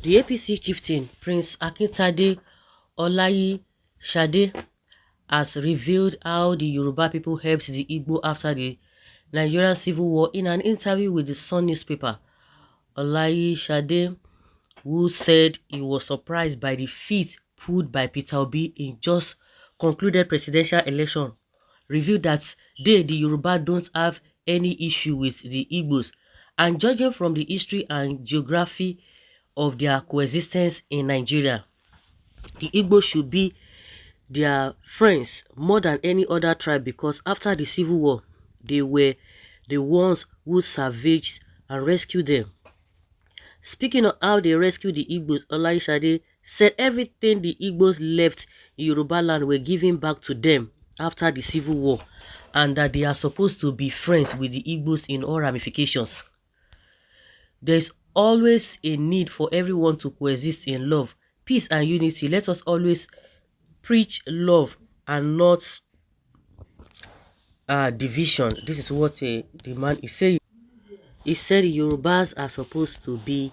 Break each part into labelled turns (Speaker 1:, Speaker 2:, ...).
Speaker 1: The APC chieftain, Prince Akintade Olayi Shade, has revealed how the Yoruba people helped the Igbo after the Nigerian Civil War in an interview with the Sun newspaper. Olayi Shade, who said he was surprised by the feat pulled by Peter Obi in just concluded presidential election, revealed that they, the Yoruba, don't have any issue with the Igbos, and judging from the history and geography of their coexistence in Nigeria, the Igbos should be their friends more than any other tribe because after the Civil War, they were the ones who savaged and rescued them. Speaking of how they rescued the Igbos, Olaishade said everything the Igbos left in Yoruba land were given back to them after the Civil War, and that they are supposed to be friends with the Igbos in all ramifications. There is always a need for everyone to coexist in love, peace and unity. Let us always preach love and not division. This is what the man is saying. He said Yorubas are supposed to be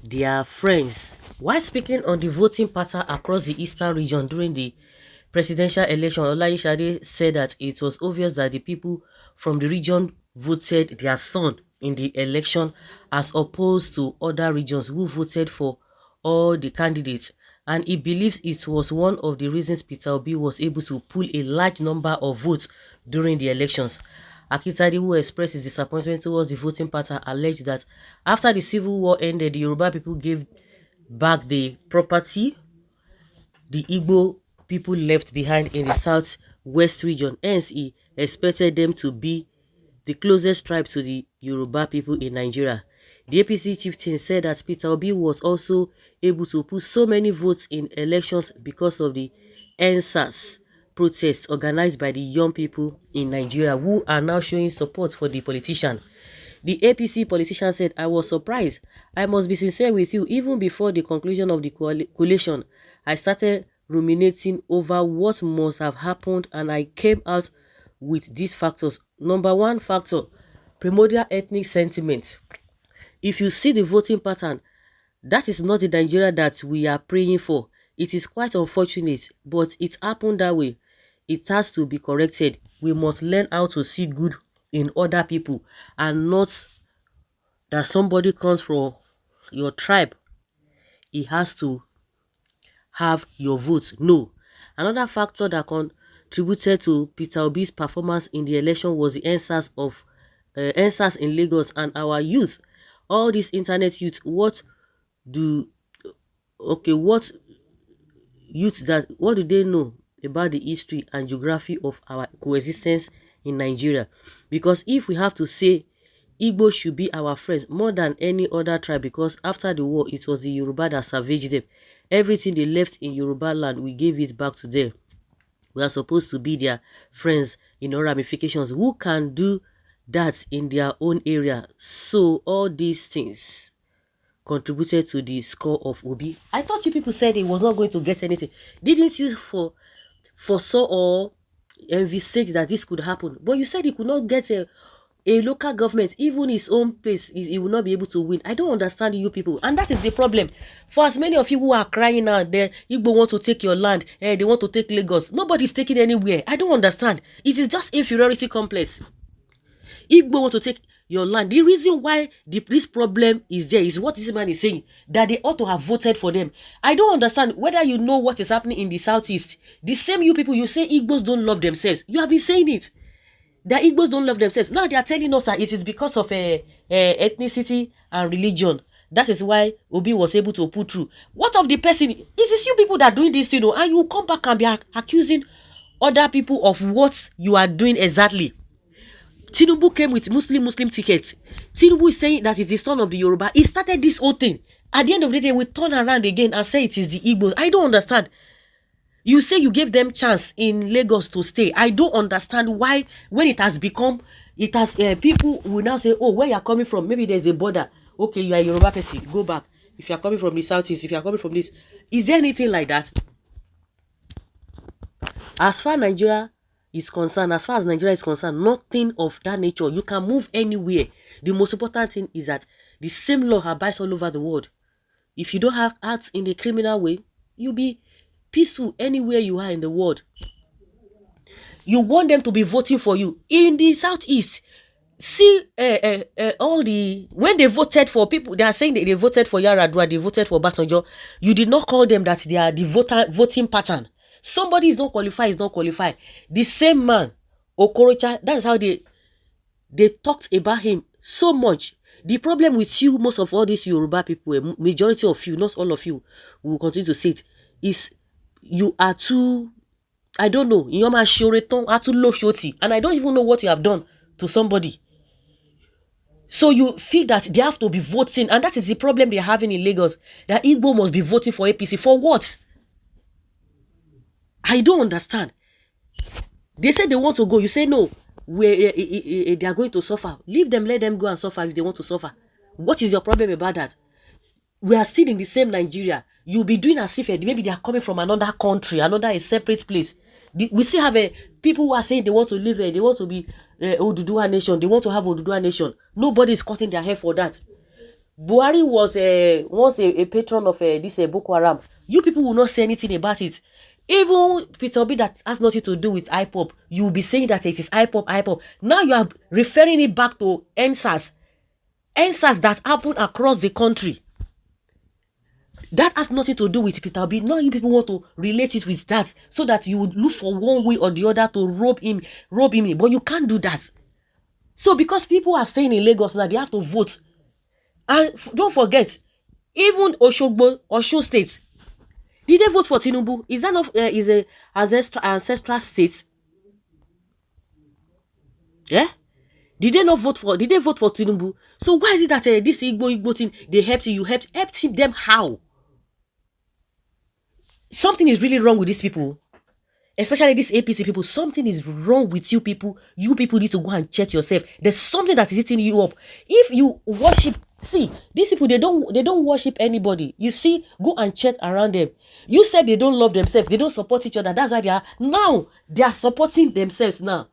Speaker 1: their friends. While speaking on the voting pattern across the eastern region during the presidential election, Olayishade said that it was obvious that the people from the region voted their son in the election as opposed to other regions who voted for all the candidates, and he believes it was one of the reasons Peter Obi was able to pull a large number of votes during the elections. Akintade, who expressed his disappointment towards the voting pattern, alleged that after the Civil War ended, the Yoruba people gave back the property the Igbo people left behind in the southwest region. Hence, he expected them to be the closest tribe to the Yoruba people in Nigeria. The APC chieftain said that Peter Obi was also able to put so many votes in elections because of the NSAS protests organized by the young people in Nigeria who are now showing support for the politician. The APC politician said, "I was surprised. I must be sincere with you. Even before the conclusion of the coalition, I started ruminating over what must have happened, and I came out with these factors. Number one factor, primordial ethnic sentiment. If you see the voting pattern, that is not the Nigeria that we are praying for. It is quite unfortunate, but it happened that way. It has to be corrected. We must learn how to see good in other people and not that somebody comes from your tribe, he has to have your vote. No." Another factor that contributed to Peter Obi's performance in the election was the NSAS in Lagos and our youth. All these internet youth, what do they know about the history and geography of our coexistence in Nigeria? Because if we have to say Igbo should be our friends more than any other tribe, because after the war it was the Yoruba that savaged them. Everything they left in Yoruba land, we gave it back to them. We are supposed to be their friends in all ramifications. Who can do that in their own area? So all these things contributed to the score of Obi. I thought you people said he was not going to get anything. Didn't you foresaw or envisage that this could happen? But you said he could not get a local government, even his own place, he will not be able to win. I don't understand you people, and that is the problem. For as many of you who are crying out there, Igbo want to take your land, they want to take Lagos. Nobody's taking anywhere. I don't understand. It is just inferiority complex. Igbo want to take your land. The reason why this problem is there is what this man is saying, that they ought to have voted for them. I don't understand whether you know what is happening in the southeast. The same you people, you say Igbos don't love themselves. You have been saying it. The Igbos don't love themselves. Now they are telling us that it is because of ethnicity and religion. That is why Obi was able to put through. What of the person? It is you people that are doing this, and you come back and be accusing other people of what you are doing exactly. Tinubu came with Muslim tickets. Tinubu is saying that it's the son of the Yoruba. He started this whole thing. At the end of the day, we turn around again and say it is the Igbos. I don't understand. You say you gave them chance in Lagos to stay. I don't understand why, when it has become, people will now say, oh, where you are coming from, maybe there's a border. Okay, you are a Yoruba person, go back. If you are coming from the southeast, if you are coming from this, is there anything like that? As far as Nigeria is concerned, nothing of that nature. You can move anywhere. The most important thing is that the same law abides all over the world. If you don't have acts in the criminal way, you'll be peaceful anywhere you are in the world. You want them to be voting for you. In the southeast, see all the, when they voted for people, they are saying that they voted for Yaradua, they voted for Basanjo. You did not call them that they are the voting pattern. Somebody is not qualified, is not qualified. The same man, Okorocha, that's how they talked about him so much. The problem with you, most of all these Yoruba people, majority of you, not all of you, will continue to say it, is you are too, I don't know, and I don't even know what you have done to somebody. So you feel that they have to be voting, and that is the problem they're having in Lagos, that Igbo must be voting for APC. For what? I don't understand. They said they want to go. You say no, they are going to suffer. Leave them, let them go and suffer if they want to suffer. What is your problem about that? We are still in the same Nigeria. You'll be doing as if maybe they are coming from another country, another a separate place. We still have people who are saying they want to live here, they want to be Oduduwa nation, they want to have Oduduwa nation. Nobody is cutting their hair for that. Buhari was once a patron of this Boko Haram. You people will not say anything about it. Even Peter Obi, that has nothing to do with IPOP, you will be saying that it is IPOP. Now you are referring it back to NSAS that happened across the country. That has nothing to do with Peter Obi. Now you people want to relate it with that, so that you would look for one way or the other to rob him in. But you can't do that. So because people are staying in Lagos now, they have to vote. And don't forget, even Oshogbo, Osun State, did they vote for Tinubu? Is that not is a ancestral state? Yeah. Did they vote for Tinubu? So why is it that this Igbo thing, they helped you helped them? How? Something is really wrong with these people, especially these APC people. Something is wrong with you people. You people need to go and check yourself. There's something that is eating you up. If you worship, see, these people, they don't worship anybody. You see, go and check around them. You said they don't love themselves, they don't support each other. That's why they are supporting themselves now.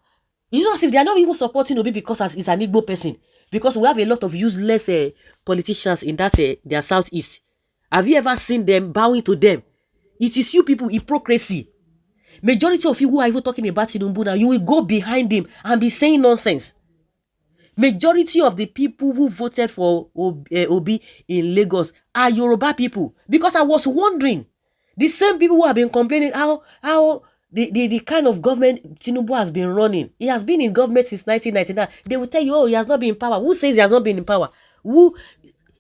Speaker 1: It's not as if they are not even supporting Obi because it's an Igbo person. Because we have a lot of useless politicians in that their southeast. Have you ever seen them bowing to them? It is you people, hypocrisy. Majority of you who are even talking about Tinubu now, you will go behind him and be saying nonsense. Majority of the people who voted for Obi in Lagos are Yoruba people. Because I was wondering, the same people who have been complaining how the kind of government Tinubu has been running. He has been in government since 1999. They will tell you, oh, he has not been in power. Who says he has not been in power? Who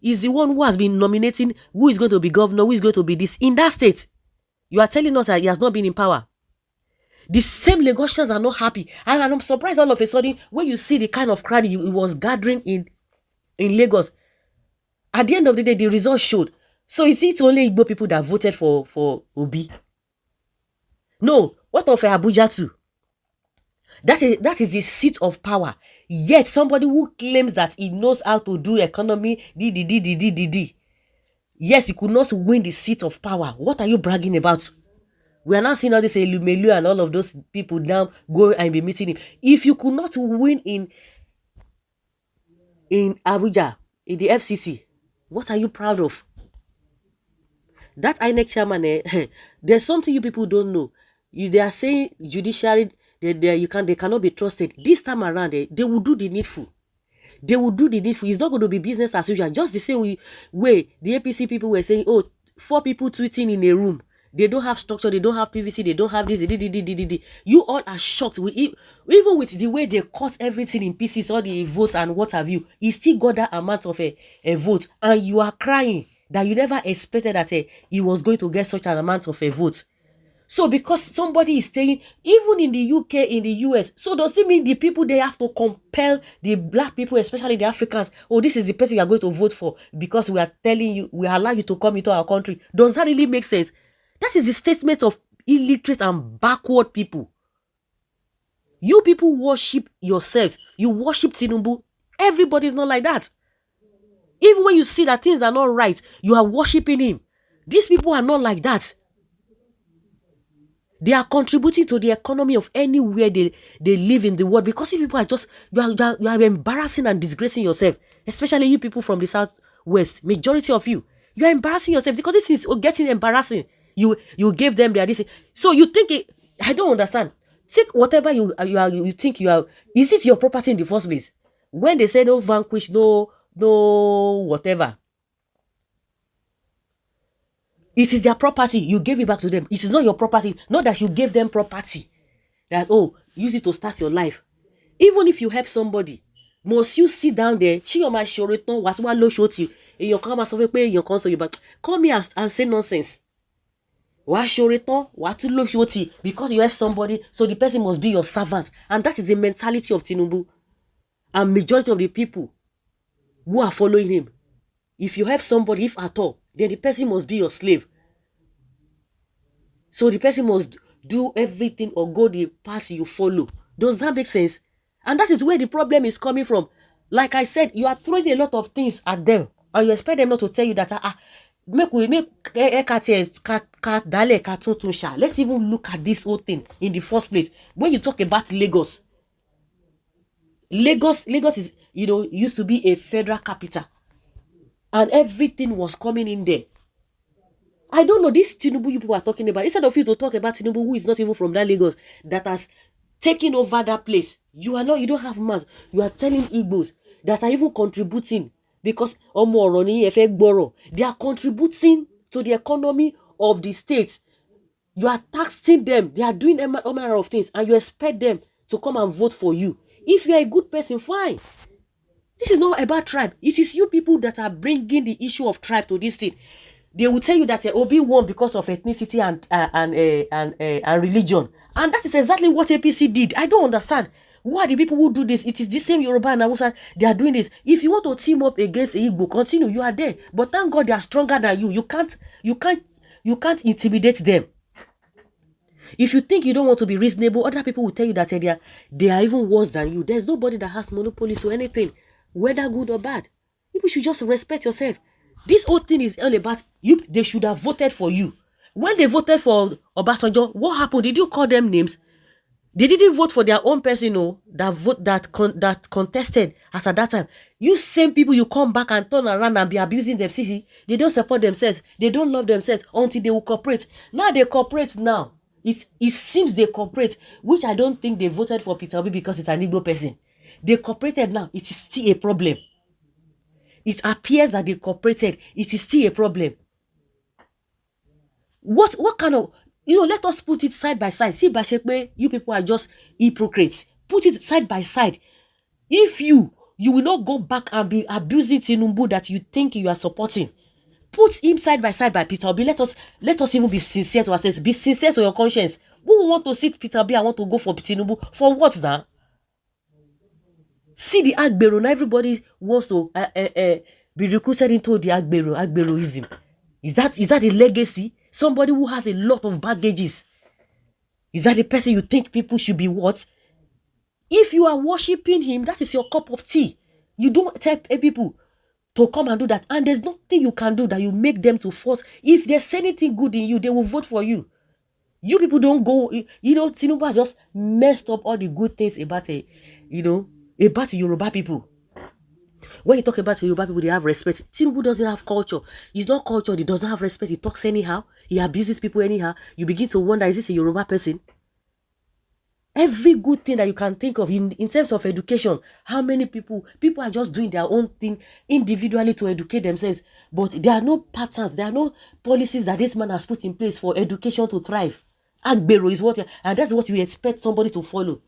Speaker 1: is the one who has been nominating who is going to be governor, who is going to be this in that state? You are telling us that he has not been in power. The same Lagosians are not happy. And I'm surprised all of a sudden when you see the kind of crowd it was gathering in Lagos. At the end of the day, the results showed. So is it only Igbo people that voted for Obi? No. What of Abuja too? That is the seat of power. Yet somebody who claims that he knows how to do economy, yes, he could not win the seat of power. What are you bragging about? We are now seeing all this Elumelu and all of those people now go and be meeting him. If you could not win in Abuja, in the FCC, what are you proud of? That INEC chairman, there's something you people don't know. They are saying Judiciary, they cannot be trusted. This time around, they will do the needful. They will do the needful. It's not going to be business as usual. Just the same way the APC people were saying, oh, 4 people tweeting in a room. They don't have structure, they don't have PVC, they don't have this. You all are shocked. Even with the way they cut everything in pieces, all the votes and what have you, he still got that amount of a vote. And you are crying that you never expected that he was going to get such an amount of a vote. So because somebody is staying, even in the UK, in the US, so does it mean the people, they have to compel the black people, especially the Africans, oh, this is the person you are going to vote for because we are telling you, we allow you to come into our country? Does that really make sense? That is the statement of illiterate and backward people. You people worship yourselves. You worship Tinubu. Everybody is not like that. Even when you see that things are not right, you are worshiping him. These people are not like that. They are contributing to the economy of anywhere they live in the world. Because if people are just, you are embarrassing and disgracing yourself. Especially you people from the Southwest. Majority of you. You are embarrassing yourself because this is getting embarrassing. You gave them their this. So you think it, I don't understand. Take whatever you think you are. Is it your property in the first place? When they say no vanquish, no whatever, it is their property. You gave it back to them. It is not your property. Not that you gave them property. That, oh, use it to start your life. Even if you help somebody, must you sit down there? She or my sure return what low short you. In your come and pay your console you but come here and say nonsense. What sure return what to low shorty because you have somebody, so the person must be your servant. And that is the mentality of Tinubu and majority of the people who are following him. If you have somebody, if at all, then the person must be your slave. So the person must do everything or go the path you follow. Does that make sense? And that is where the problem is coming from. Like I said, you are throwing a lot of things at them, and you expect them not to tell you that let's even look at this whole thing in the first place. When you talk about Lagos is, used to be a federal capital, and everything was coming in there. I don't know, this Tinubu you people are talking about, instead of you to talk about Tinubu, who is not even from that Lagos, that has taken over that place, you don't have mouth. You are telling Igbos that are even contributing, because they are contributing to the economy of the state. You are taxing them. They are doing all manner of things, and you expect them to come and vote for you. If you are a good person, fine. This is not about tribe. It is you people that are bringing the issue of tribe to this thing. They will tell you that Obi won because of ethnicity and religion. And that is exactly what APC did. I don't understand. Who are the people who do this? It is the same Yoruba and Hausa. They are doing this. If you want to team up against Igbo, continue. You are there. But thank God they are stronger than you. You can't intimidate them. If you think you don't want to be reasonable, other people will tell you that they are even worse than you. There's nobody that has monopoly to anything, whether good or bad. People should just respect yourself. This whole thing is all about you. They should have voted for you. When they voted for Obasanjo, what happened? Did you call them names? They didn't vote for their own person, that contested as at that time. You same people, you come back and turn around and be abusing them. See, they don't support themselves. They don't love themselves until they will cooperate. Now they cooperate now. It seems they cooperate, which I don't think they voted for Peter Obi because it's an Igbo person. They cooperated now. It is still a problem. It appears that they cooperated. It is still a problem. What kind of, let us put it side by side. See, Bashekwe, you people are just hypocrites. Put it side by side. If you will not go back and be abusing Tinubu that you think you are supporting, put him side by side by Peter Obi. Let us even be sincere to ourselves. Be sincere to your conscience. Who want to sit Peter Obi? I want to go for Tinubu. For what now? See the Agbero. Now everybody wants to be recruited into the Agberoism. Is that a legacy? Somebody who has a lot of baggages. Is that the person you think people should be what? If you are worshipping him, that is your cup of tea. You don't tell people to come and do that. And there's nothing you can do that you make them to force. If there's anything good in you, they will vote for you. You people don't go, Tinubu has just messed up all the good things about about Yoruba people. When you talk about Yoruba people, they have respect. Tinubu doesn't have culture. He's not cultured. He doesn't have respect. He talks anyhow. He abuses people anyhow. You begin to wonder, is this a Yoruba person? Every good thing that you can think of in terms of education, how many people are just doing their own thing individually to educate themselves. But there are no patterns. There are no policies that this man has put in place for education to thrive. Agbero is and that's what you expect somebody to follow.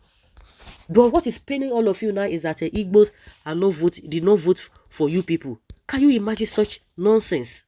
Speaker 1: But what is paining all of you now is that Igbos did not vote for you people. Can you imagine such nonsense?